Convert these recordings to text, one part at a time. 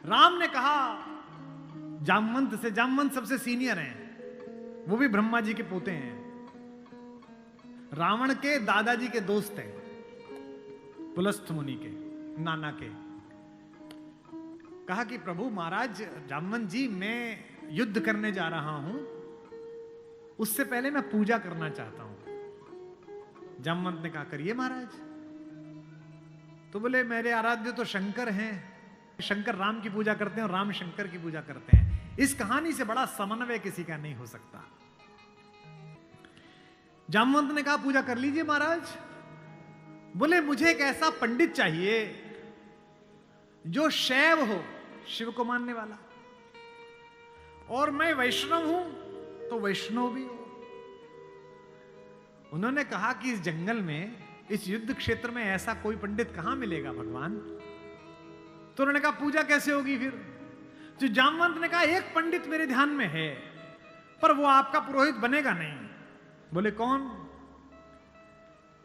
राम ने कहा जामवंत से, जामवंत सबसे सीनियर हैं, वो भी ब्रह्मा जी के पोते हैं, रावण के दादाजी के दोस्त हैं, पुलस्त्य मुनि के नाना के। कहा कि प्रभु महाराज जामवंत जी, मैं युद्ध करने जा रहा हूं, उससे पहले मैं पूजा करना चाहता हूं। जामवंत ने कहा करिए महाराज। तो बोले मेरे आराध्य तो शंकर हैं, शंकर राम की पूजा करते हैं और राम शंकर की पूजा करते हैं, इस कहानी से बड़ा समन्वय किसी का नहीं हो सकता। जामवंत ने कहा पूजा कर लीजिए महाराज। बोले मुझे एक ऐसा पंडित चाहिए जो शैव हो, शिव को मानने वाला, और मैं वैष्णव हूं तो वैष्णव भी हो। उन्होंने कहा कि इस जंगल में, इस युद्ध क्षेत्र में ऐसा कोई पंडित कहां मिलेगा भगवान। तो उन्होंने कहा पूजा कैसे होगी फिर। तो जामवंत ने कहा एक पंडित मेरे ध्यान में है, पर वो आपका पुरोहित बनेगा नहीं। बोले कौन।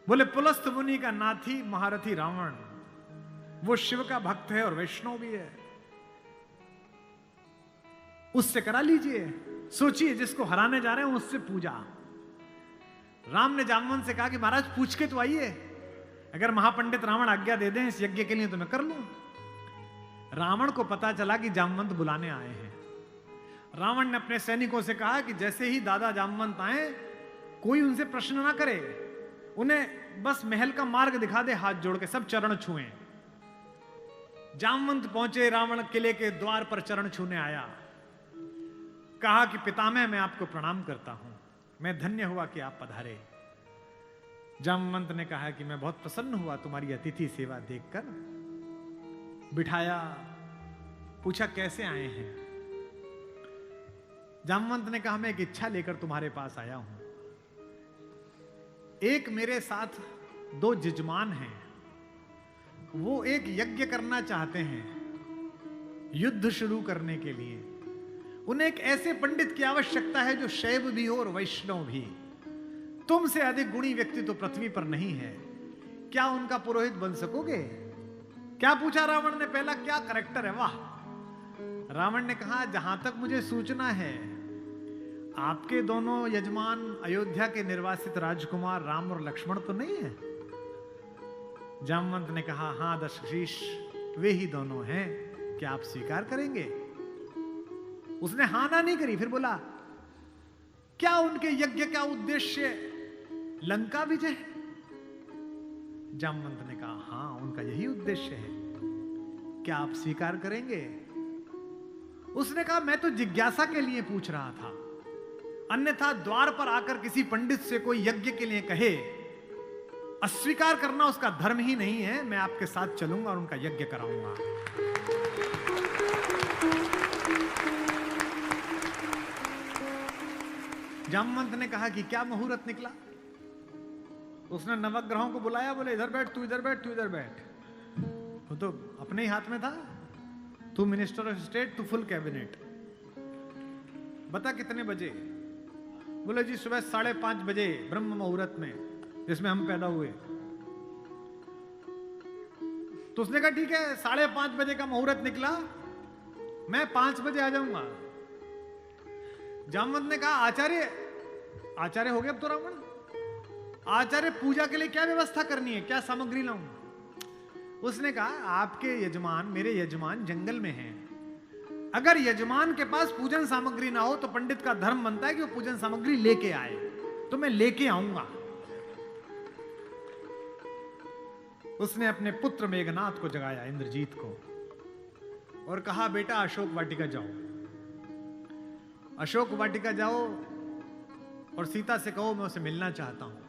बोले पुलस्त्य मुनि का नाथी महारथी रावण, वो शिव का भक्त है और वैष्णव भी है, उससे करा लीजिए। सोचिए जिसको हराने जा रहे हैं उससे पूजा। राम ने जामवंत से कहा कि महाराज पूछ के तो आइए, अगर महापंडित रावण आज्ञा दे दें इस यज्ञ के लिए तो मैं कर लूं। रावण को पता चला कि जामवंत बुलाने आए हैं। रावण ने अपने सैनिकों से कहा कि जैसे ही दादा जामवंत आए, कोई उनसे प्रश्न ना करे, उन्हें बस महल का मार्ग दिखा दे, हाथ जोड़ के सब चरण छुएं। जामवंत पहुंचे, रावण किले के द्वार पर चरण छूने आया, कहा कि पितामह मैं आपको प्रणाम करता हूं, मैं धन्य हुआ कि आप पधारे। जामवंत ने कहा कि मैं बहुत प्रसन्न हुआ तुम्हारी अतिथि सेवा देखकर। बिठाया, पूछा कैसे आए हैं। जामवंत ने कहा मैं एक इच्छा लेकर तुम्हारे पास आया हूं। एक मेरे साथ दो यजमान हैं, वो एक यज्ञ करना चाहते हैं युद्ध शुरू करने के लिए। उन्हें एक ऐसे पंडित की आवश्यकता है जो शैव भी हो और वैष्णव भी। तुमसे अधिक गुणी व्यक्ति तो पृथ्वी पर नहीं है, क्या उनका पुरोहित बन सकोगे। क्या पूछा रावण ने पहला, क्या करेक्टर है, वाह। रावण ने कहा जहां तक मुझे सूचना है आपके दोनों यजमान अयोध्या के निर्वासित राजकुमार राम और लक्ष्मण तो नहीं है। जामवंत ने कहा हां दशरथ, वे ही दोनों हैं, क्या आप स्वीकार करेंगे। उसने हां ना नहीं करी, फिर बोला क्या उनके यज्ञ का उद्देश्य लंका विजय है। जामवंत ने कहा हां उनका यही उद्देश्य है, क्या आप स्वीकार करेंगे। उसने कहा मैं तो जिज्ञासा के लिए पूछ रहा था, अन्यथा द्वार पर आकर किसी पंडित से कोई यज्ञ के लिए कहे, अस्वीकार करना उसका धर्म ही नहीं है। मैं आपके साथ चलूंगा और उनका यज्ञ कराऊंगा। जामवंत ने कहा कि क्या मुहूर्त निकला। उसने नवग्रहों को बुलाया, बोले इधर बैठ, तू इधर बैठ, तू इधर बैठ। वो तो अपने ही हाथ में था, तू मिनिस्टर ऑफ स्टेट, तू फुल कैबिनेट। बता कितने बजे। बोले जी सुबह 5:30 बजे ब्रह्म मुहूर्त में, जिसमें हम पैदा हुए। तो उसने कहा ठीक है 5:30 बजे का मुहूर्त निकला, मैं 5 बजे आ जाऊंगा। जामवंत ने कहा आचार्य, आचार्य हो गया अब तो रावण, आचार्य पूजा के लिए क्या व्यवस्था करनी है, क्या सामग्री लाऊं। उसने कहा आपके यजमान, मेरे यजमान जंगल में हैं, अगर यजमान के पास पूजन सामग्री ना हो तो पंडित का धर्म बनता है कि वो पूजन सामग्री लेके आए, तो मैं लेके आऊंगा। उसने अपने पुत्र मेघनाथ को जगाया, इंद्रजीत को, और कहा बेटा अशोक वाटिका जाओ, अशोक वाटिका जाओ और सीता से कहो मैं उसे मिलना चाहता हूं,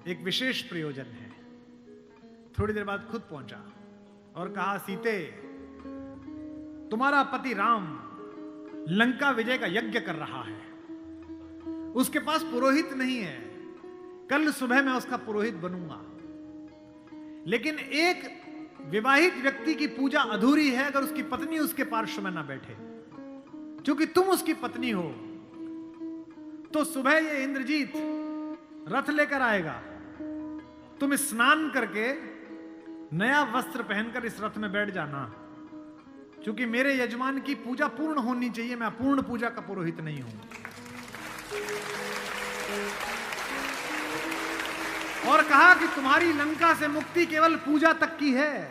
एक विशेष प्रयोजन है। थोड़ी देर बाद खुद पहुंचा और कहा सीते, तुम्हारा पति राम लंका विजय का यज्ञ कर रहा है, उसके पास पुरोहित नहीं है, कल सुबह मैं उसका पुरोहित बनूंगा। लेकिन एक विवाहित व्यक्ति की पूजा अधूरी है अगर उसकी पत्नी उसके पार्श्व में ना बैठे। क्योंकि तुम उसकी पत्नी हो, तो सुबह ये इंद्रजीत रथ लेकर आएगा, तुम स्नान करके नया वस्त्र पहनकर इस रथ में बैठ जाना क्योंकि मेरे यजमान की पूजा पूर्ण होनी चाहिए, मैं अपूर्ण पूजा का पुरोहित नहीं हूं। और कहा कि तुम्हारी लंका से मुक्ति केवल पूजा तक की है।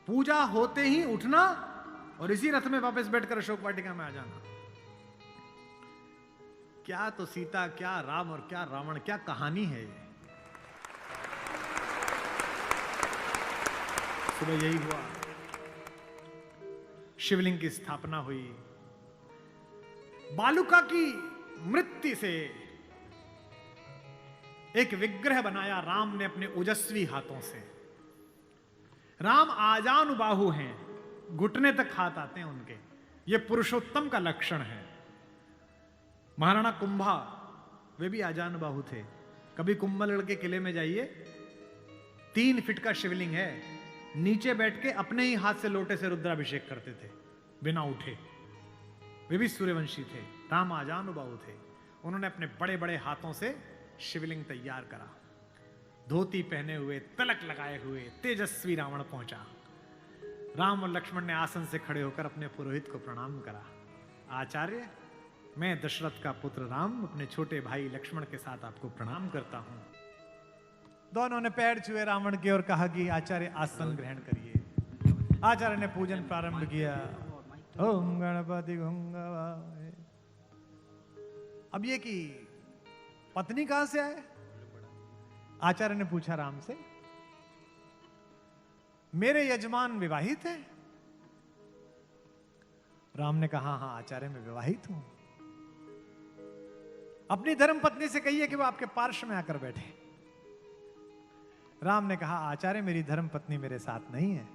पूजा होते ही उठना और इसी रथ में वापस बैठकर अशोक वाटिका में आ जाना। क्या तो सीता, क्या राम और क्या रावण, क्या कहानी है ये। सुबह यही हुआ, शिवलिंग की स्थापना हुई। बालुका की मृत्यु से एक विग्रह बनाया राम ने अपने ओजस्वी हाथों से। राम आजानुबाहु हैं, घुटने तक हाथ आते हैं उनके, ये पुरुषोत्तम का लक्षण है। महाराणा कुंभा वे भी आजानुबाहु थे। कभी कुंभलगढ़ के किले में जाइए, 3 फीट का शिवलिंग है, नीचे बैठ के अपने ही हाथ से लोटे से रुद्राभिषेक करते थे बिना उठे। वे भी सूर्यवंशी थे। राम आजानुबाहु थे। उन्होंने अपने बड़े बड़े हाथों से शिवलिंग तैयार करा। धोती पहने हुए, तिलक लगाए हुए तेजस्वी रावण पहुंचा। राम और लक्ष्मण ने आसन से खड़े होकर अपने पुरोहित को प्रणाम करा। आचार्य, मैं दशरथ का पुत्र राम अपने छोटे भाई लक्ष्मण के साथ आपको प्रणाम करता हूं। दोनों ने पैर छुए रावण के और कहा कि आचार्य आसन ग्रहण करिए। आचार्य ने पूजन प्रारंभ किया। ओम गणपति गंगावाय। अब ये कि पत्नी कहां से आए? आचार्य ने पूछा राम से। मेरे यजमान विवाहित है? राम ने कहा हाँ आचार्य मैं विवाहित हूं। अपनी धर्म पत्नी से कहिए कि वो आपके पार्श्व में आकर बैठे। राम ने कहा आचार्य मेरी धर्म पत्नी मेरे साथ नहीं है।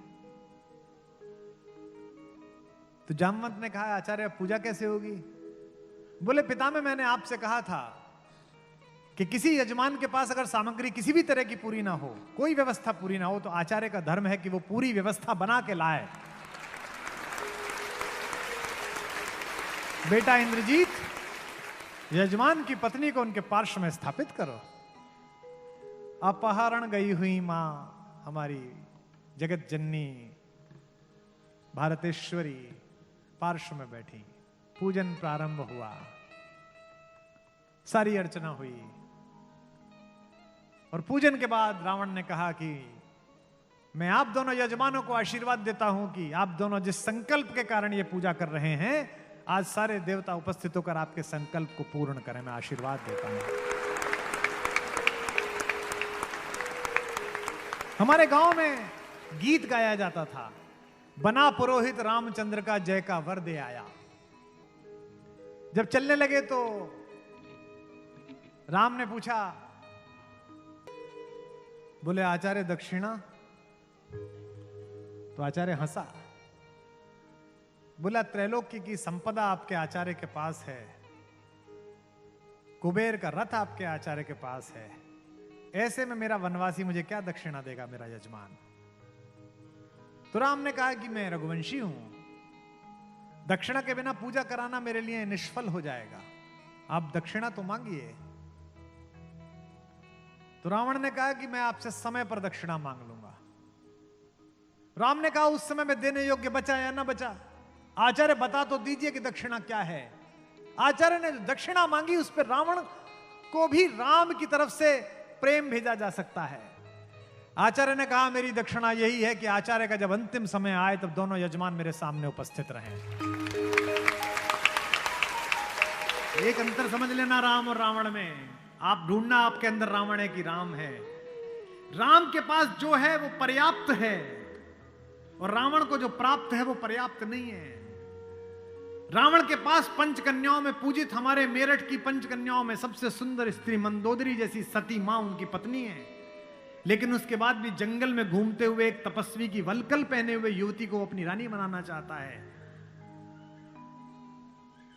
तो जामवंत ने कहा आचार्य अब पूजा कैसे होगी? बोले पितामह मैंने आपसे कहा था कि किसी यजमान के पास अगर सामग्री किसी भी तरह की पूरी ना हो, कोई व्यवस्था पूरी ना हो, तो आचार्य का धर्म है कि वो पूरी व्यवस्था बना के लाए। बेटा इंद्रजीत, यजमान की पत्नी को उनके पार्श्व में स्थापित करो। अपहरण गई हुई मां हमारी जगत जननी भारतेश्वरी पार्श्व में बैठी। पूजन प्रारंभ हुआ, सारी अर्चना हुई और पूजन के बाद रावण ने कहा कि मैं आप दोनों यजमानों को आशीर्वाद देता हूं कि आप दोनों जिस संकल्प के कारण ये पूजा कर रहे हैं, आज सारे देवता उपस्थित होकर आपके संकल्प को पूर्ण करें। मैं आशीर्वाद देता हूं। हमारे गांव में गीत गाया जाता था, बना पुरोहित रामचंद्र का जय का वर दे आया। जब चलने लगे तो राम ने पूछा, बोले आचार्य दक्षिणा? तो आचार्य हंसा। बोला त्रैलोक्य की संपदा आपके आचार्य के पास है, कुबेर का रथ आपके आचार्य के पास है, ऐसे में मेरा वनवासी मुझे क्या दक्षिणा देगा मेरा यजमान? तो राम ने कहा कि मैं रघुवंशी हूं, दक्षिणा के बिना पूजा कराना मेरे लिए निष्फल हो जाएगा, आप दक्षिणा तो मांगिए। तो रावण ने कहा कि मैं आपसे समय पर दक्षिणा मांग लूंगा। राम ने कहा उस समय में देने योग्य बचा या ना बचा? आचार्य बता तो दीजिए कि दक्षिणा क्या है। आचार्य ने जो दक्षिणा मांगी उस पर रावण को भी राम की तरफ से प्रेम भेजा जा सकता है। आचार्य ने कहा मेरी दक्षिणा यही है कि आचार्य का जब अंतिम समय आए तब दोनों यजमान मेरे सामने उपस्थित रहें। एक अंतर समझ लेना राम और रावण में। आप ढूंढना आपके अंदर रावण है कि राम है। राम के पास जो है वो पर्याप्त है और रावण को जो प्राप्त है वो पर्याप्त नहीं है। रावण के पास पंचकन्याओं में पूजित हमारे मेरठ की पंचकन्याओं में सबसे सुंदर स्त्री मंदोदरी जैसी सती मां उनकी पत्नी है, लेकिन उसके बाद भी जंगल में घूमते हुए एक तपस्वी की वलकल पहने हुए युवती को अपनी रानी बनाना चाहता है।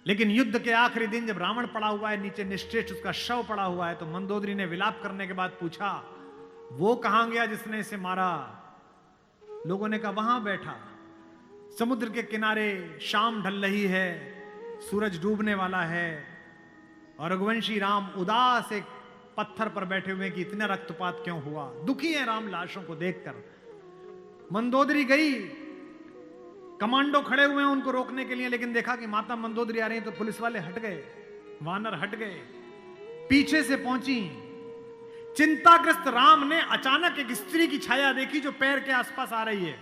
लेकिन युद्ध के आखिरी दिन जब रावण पड़ा हुआ है नीचे, निश्चेष्ट उसका शव पड़ा हुआ है, तो मंदोदरी ने विलाप करने के बाद पूछा वो कहां गया जिसने इसे मारा? लोगों ने कहा वहां बैठा समुद्र के किनारे, शाम ढल रही है, सूरज डूबने वाला है और रघुवंशी राम उदास एक पत्थर पर बैठे हुए कि इतना रक्तपात क्यों हुआ, दुखी है राम लाशों को देखकर। मंदोदरी गई कमांडो खड़े हुए हैं उनको रोकने के लिए, लेकिन देखा कि माता मंदोदरी आ रही है तो पुलिस वाले हट गए, वानर हट गए, पीछे से पहुंची। चिंताग्रस्त राम ने अचानक एक स्त्री की छाया देखी जो पैर के आसपास आ रही है।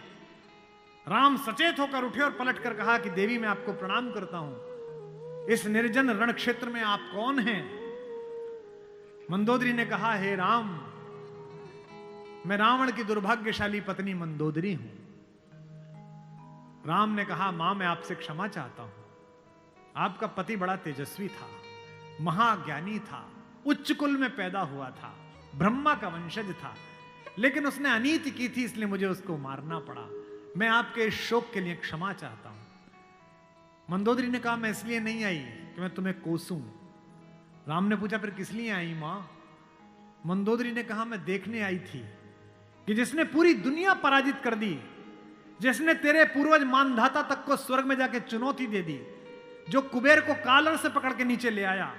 राम सचेत होकर उठे और पलट कर कहा कि देवी मैं आपको प्रणाम करता हूं, इस निर्जन रण क्षेत्र में आप कौन हैं? मंदोदरी ने कहा, हे राम, मैं रावण की दुर्भाग्यशाली पत्नी मंदोदरी हूं। राम ने कहा, मां मैं आपसे क्षमा चाहता हूं। आपका पति बड़ा तेजस्वी था, महाज्ञानी था, उच्च कुल में पैदा हुआ था, ब्रह्मा का वंशज था, लेकिन उसने अनीति की थी, इसलिए मुझे उसको मारना पड़ा। मैं आपके इस शोक के लिए क्षमा चाहता हूं। मंदोदरी ने कहा, मैं इसलिए नहीं आई कि मैं तुम्हें कोसूं। राम ने पूछा, फिर किस लिए आई मां? मंदोदरी ने कहा, मैं देखने आई थी कि जिसने पूरी दुनिया पराजित कर दी, जिसने तेरे पूर्वज मानधाता तक को स्वर्ग में जाके चुनौती दे दी, जो कुबेर को कालर से पकड़ के नीचे ले आया,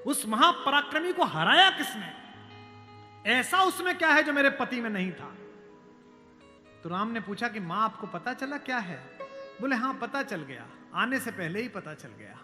उस महापराक्रमी को हराया किसने? ऐसा उसमें क्या है जो मेरे पति में नहीं था? तो राम ने पूछा कि मां आपको पता चला क्या है? बोले, हां पता चल गया, आने से पहले ही पता चल गया।